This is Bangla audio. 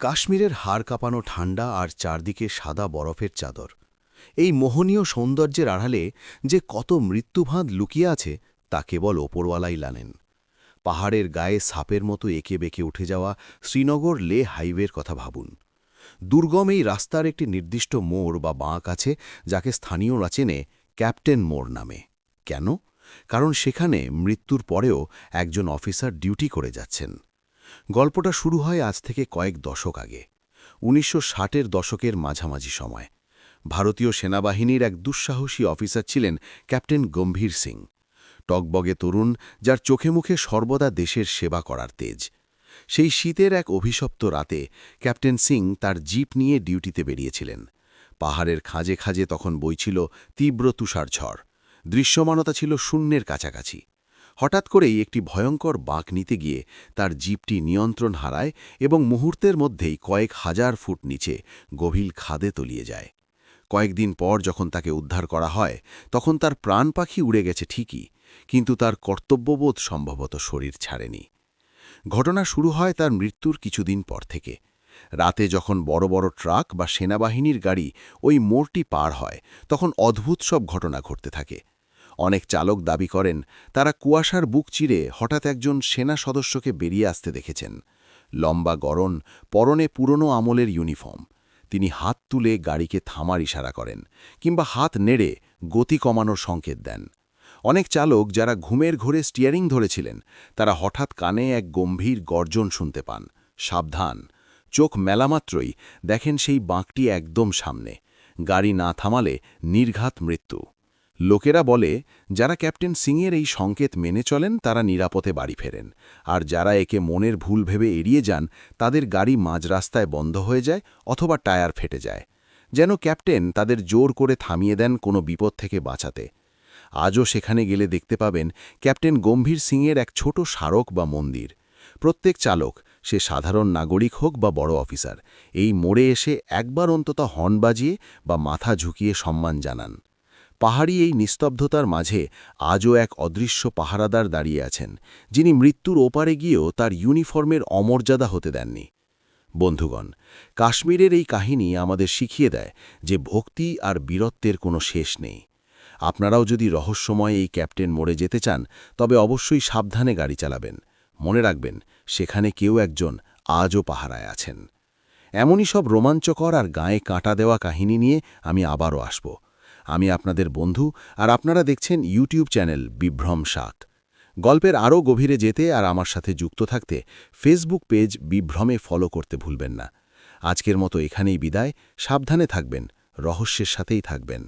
কাশ্মীরের হাড় কাঁপানো ঠান্ডা আর চারদিকে সাদা বরফের চাদর। এই মোহনীয় সৌন্দর্যের আড়ালে যে কত মৃত্যুভাঁদ লুকিয়ে আছে তা কেবল ওপরওয়ালাই জানেন। পাহাড়ের গায়ে সাপের মতো এঁকে বেঁকে উঠে যাওয়া শ্রীনগর লে হাইওয়ের কথা ভাবুন। দুর্গম এই রাস্তার একটি নির্দিষ্ট মোড় বা বাঁক আছে, যাকে স্থানীয়রা চেনে ক্যাপ্টেন মোড় নামে। কেন? কারণ সেখানে মৃত্যুর পরেও একজন অফিসার ডিউটি করে যাচ্ছেন। গল্পটা শুরু হয় আজ থেকে কয়েক দশক আগে, ১৯৬০-এর দশকের মাঝামাঝি সময়। ভারতীয় সেনাবাহিনীর এক দুঃসাহসী অফিসার ছিলেন ক্যাপ্টেন গম্ভীর সিং। টকবগে তরুণ, যার চোখে মুখে সর্বদা দেশের সেবা করার তেজ। সেই শীতের এক অভিশপ্ত রাতে ক্যাপ্টেন সিং তার জিপ নিয়ে ডিউটিতে বেরিয়েছিলেন। পাহাড়ের খাঁজে খাঁজে তখন বইছিল তীব্র তুষার ঝড়। দৃশ্যমানতা ছিল শূন্যের কাছাকাছি। হঠাৎ করেই একটি ভয়ঙ্কর বাঁক নিতে গিয়ে তার জিপটি নিয়ন্ত্রণ হারায় এবং মুহূর্তের মধ্যেই কয়েক হাজার ফুট নিচে গভীর খাদে তলিয়ে যায়। কয়েকদিন পর যখন তাকে উদ্ধার করা হয়, তখন তার প্রাণ পাখি উড়ে গেছে ঠিকই, কিন্তু তার কর্তব্যবোধ সম্ভবত শরীর ছাড়েনি। ঘটনা শুরু হয় তার মৃত্যুর কিছুদিন পর থেকে। রাতে যখন বড় বড় ট্রাক বা সেনাবাহিনীর গাড়ি ওই মোড়টি পার হয়, তখন অদ্ভুত সব ঘটনা ঘটতে থাকে। অনেক চালক দাবি করেন তারা কুয়াশার বুক চিরে হঠাৎ একজন সেনা সদস্যকে বেরিয়ে আসতে দেখেছেন। লম্বা গড়ন, পরনে পুরনো আমলের ইউনিফর্ম। তিনি হাত তুলে গাড়িকে থামার ইশারা করেন, কিংবা হাত নেড়ে গতি কমানোর সংকেত দেন। অনেক চালক যারা ঘুমের ঘোরে স্টিয়ারিং ধরেছিলেন, তারা হঠাৎ কানে এক গম্ভীর গর্জন শুনতে পান, সাবধান। চোখ মেলামাত্রই দেখেন সেই বাঁকটি একদম সামনে। গাড়ি না থামালে নির্ঘাত মৃত্যু। লোকেরা বলে যারা ক্যাপ্টেন সিংয়ের এই সংকেত মেনে চলেন তারা নিরাপদে বাড়ি ফেরেন, আর যারা একে মনের ভুল ভেবে এড়িয়ে যান তাদের গাড়ি মাঝ রাস্তায় বন্ধ হয়ে যায় অথবা টায়ার ফেটে যায়, যেন ক্যাপ্টেন তাদের জোর করে থামিয়ে দেন কোনো বিপদ থেকে বাঁচাতে। আজও সেখানে গেলে দেখতে পাবেন ক্যাপ্টেন গম্ভীর সিংয়ের এক ছোট স্মারক বা মন্দির। প্রত্যেক চালক, সে সাধারণ নাগরিক হোক বা বড় অফিসার, এই মোড়ে এসে একবার অন্তত হর্ন বাজিয়ে বা মাথা ঝুঁকিয়ে সম্মান জানান। পাহাড়ি এই নিস্তব্ধতার মাঝে আজও এক অদৃশ্য পাহারাদার দাঁড়িয়ে আছেন, যিনি মৃত্যুর ওপারে গিয়েও তার ইউনিফর্মের অমর্যাদা হতে দেননি। বন্ধুগণ, কাশ্মীরের এই কাহিনী আমাদের শিখিয়ে দেয় যে ভক্তি আর বীরত্বের কোনো শেষ নেই। আপনারাও যদি রহস্যময় এই ক্যাপ্টেন মোড়ে যেতে চান, তবে অবশ্যই সাবধানে গাড়ি চালাবেন। মনে রাখবেন, সেখানে কেউ একজন আজও পাহারায় আছেন। এমনই সব রোমাঞ্চকর আর গায়ে কাঁটা দেওয়া কাহিনী নিয়ে আমি আবারও আসব। আমি আপনাদের বন্ধু, আর আপনারা দেখছেন ইউটিউব চ্যানেল বিভ্রম ৭। গল্পের আরও গভীরে যেতে আর আমার সাথে যুক্ত থাকতে ফেসবুক পেজ বিভ্রমে ফলো করতে ভুলবেন না। আজকের মতো এখানেই বিদায়। সাবধানে থাকবেন, রহস্যের সাথেই থাকবেন।